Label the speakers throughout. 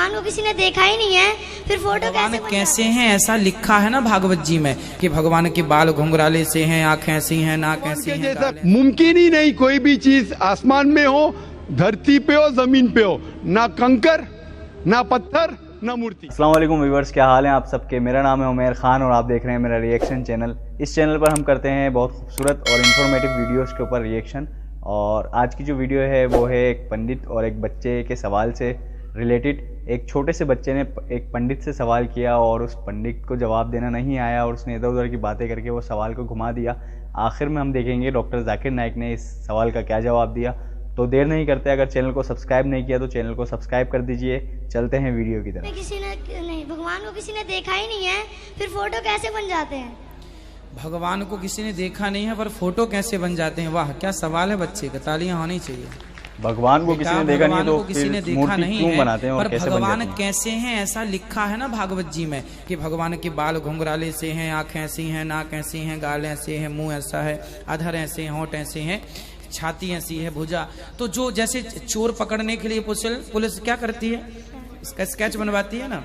Speaker 1: भगवान को किसी ने देखा ही नहीं है, फिर फोटो
Speaker 2: कैसे हैं? ऐसा लिखा है ना भागवत जी में कि भगवान के बाल घुंघराले से हैं, आंखें ऐसी हैं, नाक ऐसी हैं।
Speaker 3: जैसा मुमकिन ही नहीं कोई भी चीज आसमान में हो, धरती पे हो, जमीन पे हो, ना कंकर, ना पत्थर, ना मूर्ति।
Speaker 4: अस्सलाम वालेकुम व्यूअर्स, क्या हाल है आप सबके। मेरा नाम है उमेर खान और आप देख रहे हैं मेरा रिएक्शन चैनल। इस चैनल पर हम करते हैं बहुत खूबसूरत और इन्फॉर्मेटिव वीडियोस के ऊपर रिएक्शन। और आज की जो वीडियो है वो है एक पंडित और एक बच्चे के सवाल से रिलेटेड। एक छोटे से बच्चे ने एक पंडित से सवाल किया और उस पंडित को जवाब देना नहीं आया और उसने इधर उधर की बातें करके वो सवाल को घुमा दिया। आखिर में हम देखेंगे डॉक्टर जाकिर नाइक ने इस सवाल का क्या जवाब दिया। तो देर नहीं करते, अगर चैनल को सब्सक्राइब नहीं किया तो चैनल को सब्सक्राइब कर दीजिए। चलते हैं वीडियो की तरफ।
Speaker 1: किसी ने नहीं, भगवान को किसी ने देखा ही नहीं है, फिर फोटो कैसे बन जाते हैं?
Speaker 2: भगवान को किसी ने देखा नहीं है पर फोटो कैसे बन जाते हैं? वाह, क्या सवाल है बच्चे का, तालियां होनी चाहिए।
Speaker 4: भगवान को किसी ने देखा नहीं तो
Speaker 2: किसी ने देखा नहीं
Speaker 4: क्यों बनाते हैं और
Speaker 2: पर
Speaker 4: कैसे
Speaker 2: भगवान
Speaker 4: बन जाते हैं?
Speaker 2: कैसे हैं? ऐसा लिखा है ना भागवत जी में कि भगवान के बाल घुंघराले से हैं, आंखें ऐसी हैं, नाक ऐसी हैं, गाल ऐसे हैं, मुंह ऐसा है, अधर ऐसे हैं, होंठ ऐसे हैं, छाती ऐसी है, भुजा। तो जो जैसे चोर पकड़ने के लिए पुलिस क्या करती है, इसका स्केच बनवाती है ना,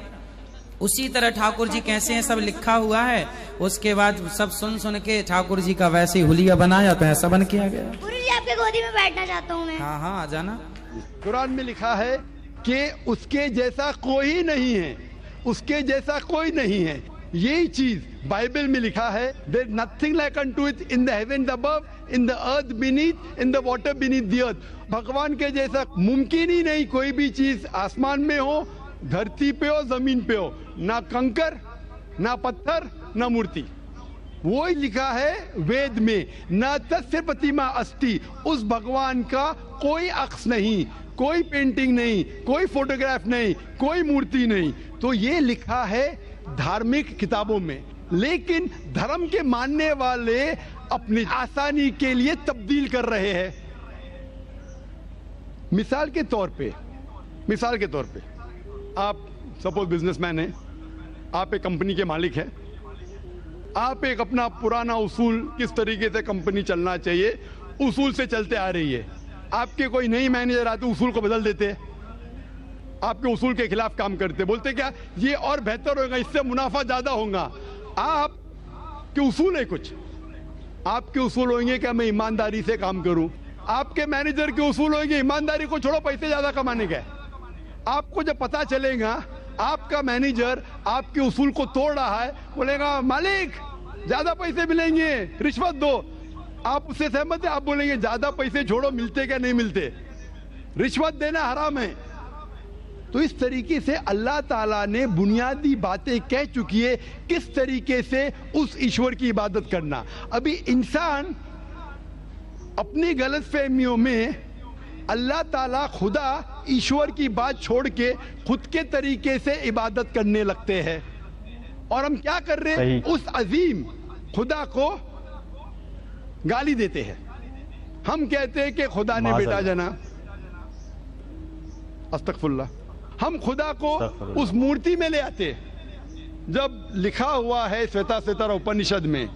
Speaker 2: उसी तरह ठाकुर जी कैसे हैं सब लिखा हुआ है। उसके बाद सब सुन सुन के ठाकुर जी का वैसे ही हुलिया बनाया तो ऐसा बन किया गया।
Speaker 1: गुरु जी आपके गोदी में बैठना चाहता हूँ मैं।
Speaker 2: हाँ हाँ, आ जाना।
Speaker 3: कुरान में लिखा है कि उसके जैसा कोई नहीं है, उसके जैसा कोई नहीं है। यही चीज बाइबल में लिखा है, there nothing like unto it in the heaven above, in the earth beneath, in the water beneath the earth. भगवान के जैसा मुमकिन ही नहीं कोई भी चीज आसमान में हो, धरती पे हो, जमीन पे हो, ना कंकर, ना पत्थर, ना मूर्ति। वो ही लिखा है वेद में, न तस्य प्रतिमा अस्ति। उस भगवान का कोई अक्स नहीं, कोई पेंटिंग नहीं, कोई फोटोग्राफ नहीं, कोई मूर्ति नहीं। तो ये लिखा है धार्मिक किताबों में, लेकिन धर्म के मानने वाले अपनी आसानी के लिए तब्दील कर रहे हैं। मिसाल के तौर पे आप सपोज बिजनेसमैन हैं, आप एक कंपनी के मालिक हैं, आप एक अपना पुराना उसूल, किस तरीके से कंपनी चलना चाहिए, उसूल से चलते आ रही है। आपके कोई नई मैनेजर आते उसूल को बदल देते हैं, आपके उसूल के खिलाफ काम करते, बोलते क्या ये और बेहतर होगा, इससे मुनाफा ज्यादा होगा। आपके उसूल है कुछ, आपके उसूल होंगे क्या मैं ईमानदारी से काम करूं। आपके मैनेजर के उसूल होंगे ईमानदारी को छोड़ो, पैसे ज्यादा कमाने का। आपको जब पता चलेगा आपका मैनेजर आपके उसूल को तोड़ रहा है, बोलेगा मालिक ज्यादा पैसे मिलेंगे, रिश्वत दो। आप उससे सहमत है? आप बोलेंगे ज्यादा पैसे छोड़ो, मिलते क्या नहीं मिलते, रिश्वत देना हराम है। तो इस तरीके से अल्लाह ताला ने बुनियादी बातें कह चुकी है किस तरीके से उस ईश्वर की इबादत करना। अभी इंसान अपनी गलतफहमियों में अल्लाह ताला खुदा ईश्वर की बात छोड़ के खुद के तरीके से इबादत करने लगते हैं। और हम क्या कर रहे हैं, उस अजीम खुदा को गाली देते हैं। हम कहते हैं कि खुदा ने बेटा जना, अस्तगफुरुल्लाह। हम खुदा को उस मूर्ति में ले आते हैं। जब लिखा हुआ है श्वेताश्वेतर उपनिषद में,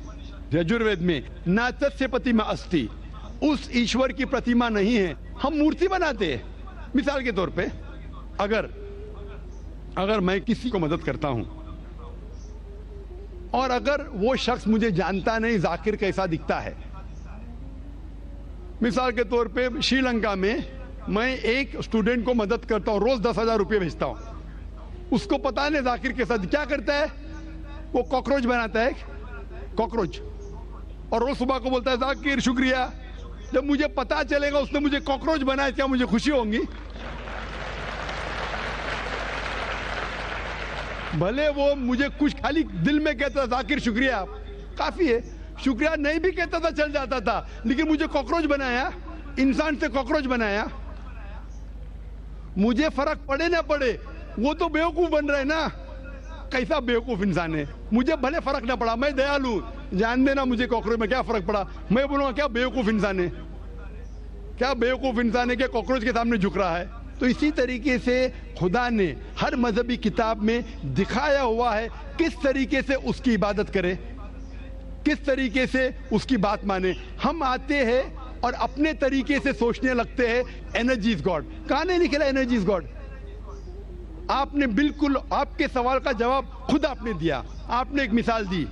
Speaker 3: यजुर्वेद में, न तस्य प्रतिमा अस्ति, उस ईश्वर की प्रतिमा नहीं है, हम मूर्ति बनाते हैं। मिसाल के तौर पे अगर मैं किसी को मदद करता हूं और अगर वो शख्स मुझे जानता नहीं जाकिर कैसा दिखता है, मिसाल के तौर पे श्रीलंका में मैं एक स्टूडेंट को मदद करता हूं, रोज 10,000 रुपये भेजता हूं। उसको पता नहीं जाकिर के साथ क्या करता है, वो कॉकरोच बनाता है, कॉकरोच, और रोज सुबह को बोलता है जाकिर शुक्रिया। जब मुझे पता चलेगा उसने मुझे कॉकरोच बनाया, क्या मुझे खुशी होगी? भले वो मुझे कुछ खाली दिल में कहता था जाकिर शुक्रिया, काफी है, शुक्रिया नहीं भी कहता था चल जाता था, लेकिन मुझे कॉकरोच बनाया, इंसान से कॉकरोच बनाया। मुझे फर्क पड़े ना पड़े, वो तो बेवकूफ बन रहे ना। कैसा बेवकूफ इंसान है, मुझे भले फर्क ना पड़ा, मैं दयालु, जान देना मुझे कॉकरोच में क्या फर्क पड़ा, मैं बोलूंगा क्या बेवकूफ इंसान है, क्या बेवकूफ इंसान है कि कॉकरोच के सामने झुक रहा है। तो इसी तरीके से खुदा ने हर मजहबी किताब में दिखाया हुआ है किस तरीके से उसकी इबादत करे, किस तरीके से उसकी बात माने। हम आते हैं और अपने तरीके से सोचने लगते हैं एनर्जी इज गॉड। कहां नहीं लिखा एनर्जी इज गॉड? आपने बिल्कुल आपके सवाल का जवाब खुद आपने दिया। आपने एक मिसाल दी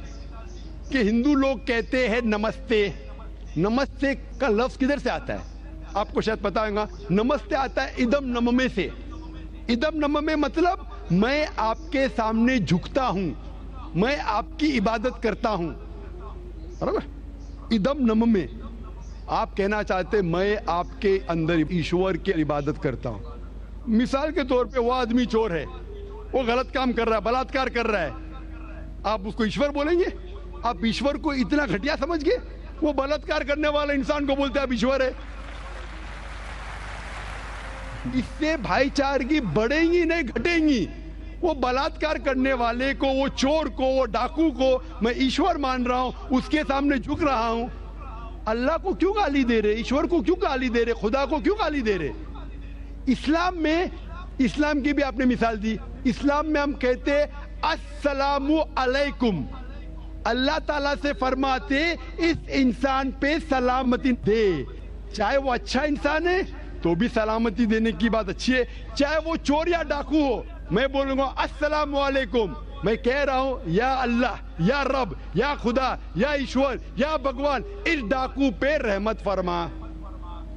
Speaker 3: कि हिंदू लोग कहते हैं नमस्ते। नमस्ते का लफ्ज किधर से आता है? आपको शायद पता होगा। नमस्ते आता है इदम नममे से। इदम नममे मतलब मैं आपके सामने झुकता हूं, मैं आपकी इबादत करता हूं, बराबर। इदम नममे आप कहना चाहते मैं आपके अंदर ईश्वर की इबादत करता हूं। मिसाल के तौर पे वो आदमी चोर है, वो गलत काम कर रहा है, बलात्कार कर रहा है, आप उसको ईश्वर बोलेंगे? आप ईश्वर को इतना घटिया समझ गए? वो बलात्कार करने वाले इंसान को बोलते हैं आप ईश्वर है। इससे भाईचारगी बढ़ेगी नहीं घटेगी। वो बलात्कार करने वाले को, वो चोर को, वो डाकू को मैं ईश्वर मान रहा हूं, उसके सामने झुक रहा हूं। अल्लाह को क्यों गाली दे रहे? ईश्वर को क्यों गाली दे रहे? खुदा को क्यों गाली दे रहे? इस्लाम में, इस्लाम की भी आपने मिसाल दी। इस्लाम में हम कहते अस्सलामु अलैकुम। अल्लाह ताला से फरमाते इस इंसान पे सलामती दे। चाहे वो अच्छा इंसान है तो भी सलामती देने की बात अच्छी है, चाहे वो चोर या डाकू हो। मैं बोलूंगा अस्सलामु अलैकुम। मैं कह रहा हूं या अल्लाह, या रब, या खुदा, या ईश्वर, या भगवान, इस डाकू पे रहमत फरमा।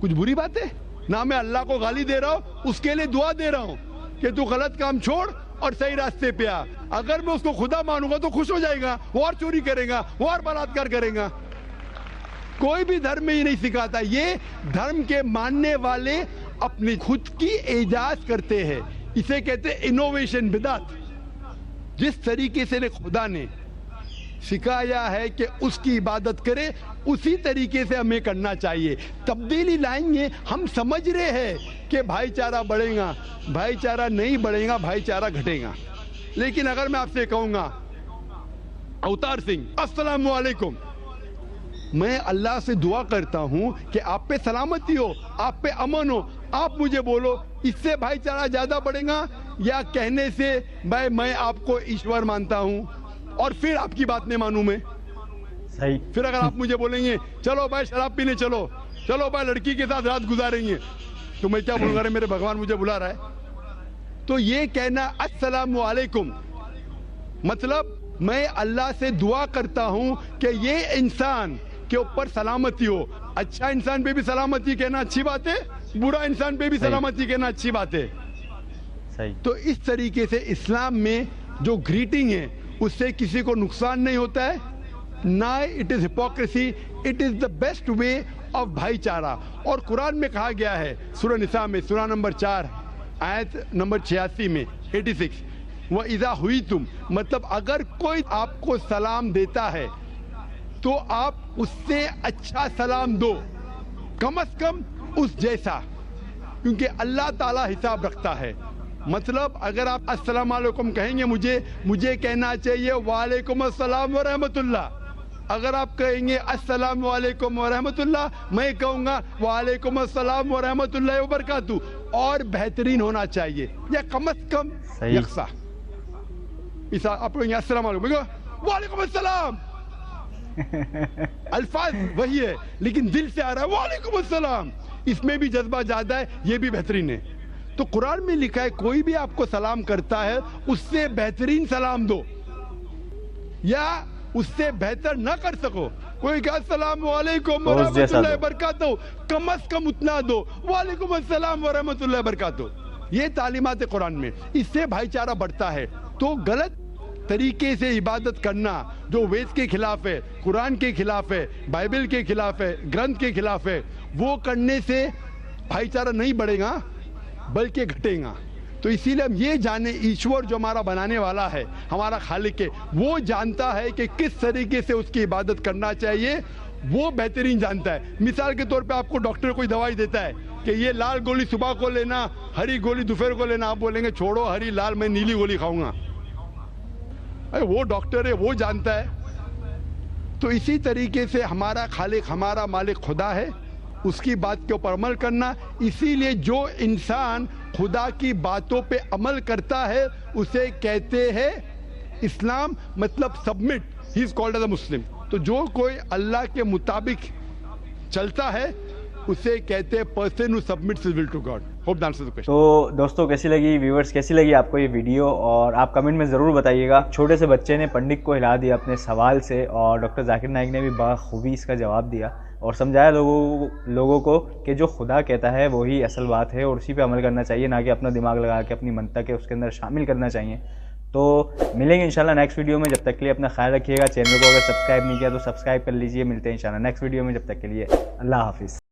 Speaker 3: कुछ बुरी बात है ना? मैं अल्लाह को गाली दे रहा हूं, उसके लिए दुआ दे रहा हूं कि तू गलत काम छोड़ और सही रास्ते पे आ। अगर मैं उसको खुदा मानूंगा तो खुश हो जाएगा, वो और चोरी करेगा, वो और बलात्कार करेगा। कोई भी धर्म में ही नहीं सिखाता। ये धर्म के मानने वाले अपनी खुद की इजाज़त करते हैं। इसे कहते हैं इनोवेशन, बिदात। जिस तरीके से खुदा ने सिखाया है कि उसकी इबादत करे, उसी तरीके से हमें करना चाहिए। तब्दीली लाएंगे। हम समझ रहे हैं कि भाईचारा बढ़ेगा, भाईचारा नहीं बढ़ेगा, भाईचारा घटेगा। लेकिन अगर मैं आपसे कहूंगा अवतार सिंह अस्सलाम वालेकुम, मैं अल्लाह से दुआ करता हूं कि आप पे सलामती हो, आप पे अमन हो, आप मुझे बोलो, इससे भाईचारा ज्यादा बढ़ेगा या कहने से भाई मैं आपको ईश्वर मानता हूं और फिर आपकी बात नहीं मानूं मैं?
Speaker 4: सही।
Speaker 3: फिर अगर आप मुझे बोलेंगे चलो भाई शराब पीने चलो, चलो भाई लड़की के साथ रात गुजारेंगे, तो मैं क्या बोलूंगा? अरे मेरे भगवान मुझे बुला रहा है। तो ये कहना अस्सलामु अलैकुम मतलब मैं अल्लाह से दुआ करता हूं कि ये इंसान के ऊपर सलामती हो। अच्छा इंसान पे भी सलामती कहना अच्छी बात है, बुरा इंसान पे भी सलामती कहना अच्छी बात है।
Speaker 4: सही।
Speaker 3: तो इस तरीके से इस्लाम में जो ग्रीटिंग है उससे किसी को नुकसान नहीं होता है, ना it is hypocrisy, it is the best way of भाईचारा। और कुरान में कहा गया है सूरह निसा में, सूरह नंबर 4 आयत नंबर 86 में 86, वह इज़ा हुई तुम मतलब अगर कोई आपको सलाम देता है तो आप उससे अच्छा सलाम दो, कम से कम उस जैसा, क्योंकि अल्लाह ताला हिसाब रखता है। मतलब अगर आप अस्सलाम वालेकुम कहेंगे, मुझे कहना चाहिए वालेकुम अस्सलाम व रहमतुल्लाह। अगर आप कहेंगे अस्सलाम वालेकुम व रहमतुल्लाह, मैं कहूँगा वालेकुम अस्सलाम व रहमतुल्लाह व बरकातहू, और बेहतरीन होना चाहिए या कम से कम यकसा। इसा आप कहेंगे अस्सलाम वालेकुम, वालेकुम अस्सलाम, अल्फाज वही है लेकिन दिल से आ रहा है वालेकुम अस्सलाम, इसमें भी जज्बा ज्यादा है, ये भी बेहतरीन है। तो कुरान में लिखा है कोई भी आपको सलाम करता है उससे बेहतरीन सलाम दो, या उससे बेहतर ना कर सको, कोई कहा अस्सलाम वालेकुम व रहमतुल्लाहि व बरकातहू, कम से कम उतना दो, वालेकुम अस्सलाम व रहमतुल्लाहि व बरकातहू। ये तालीमात कुरान में, इससे भाईचारा बढ़ता है। तो गलत तरीके से इबादत करना जो वेद के खिलाफ है, कुरान के खिलाफ है, बाइबल के खिलाफ है, ग्रंथ के खिलाफ है, वो करने से भाईचारा नहीं बढ़ेगा बल्कि घटेगा। तो इसीलिए हम ये जाने ईश्वर जो हमारा बनाने वाला है, हमारा खालिक है, वो जानता है कि किस तरीके से उसकी इबादत करना चाहिए, वो बेहतरीन जानता है। मिसाल के तौर पे आपको डॉक्टर कोई दवाई देता है कि ये लाल गोली सुबह को लेना, हरी गोली दोपहर को लेना, आप बोलेंगे छोड़ो हरी लाल, मैं नीली गोली खाऊंगा। अरे वो डॉक्टर है, वो जानता है। तो इसी तरीके से हमारा खालिक, हमारा मालिक खुदा है, उसकी बात के ऊपर अमल करना। इसीलिए जो इंसान खुदा की बातों पे अमल करता है उसे कहते हैं इस्लाम, मतलब submit, he is called as a Muslim. तो जो कोई अल्लाह के मुताबिक चलता है उसे कहते हैं person who submits his will to God. Hope that answers the question.
Speaker 4: तो दोस्तों कैसी लगी, व्यूअर्स कैसी लगी आपको ये वीडियो, और आप कमेंट में ज़रूर बताइएगा। छोटे से बच्चे ने पंडित को हिला दिया अपने सवाल से, और डॉक्टर जाकिर नाइक ने भी बखूबी इसका जवाब दिया और समझाया लोगों को कि जो खुदा कहता है वही असल बात है और उसी पे अमल करना चाहिए, ना कि अपना दिमाग लगा के अपनी मनता के उसके अंदर शामिल करना चाहिए। तो मिलेंगे इंशाल्लाह नेक्स्ट वीडियो में। जब तक के लिए अपना ख्याल रखिएगा। चैनल को अगर सब्सक्राइब नहीं किया तो सब्सक्राइब कर लीजिए। मिलते हैं इंशाल्लाह नेक्स्ट वीडियो में। जब तक के लिए अल्लाह हाफिज़।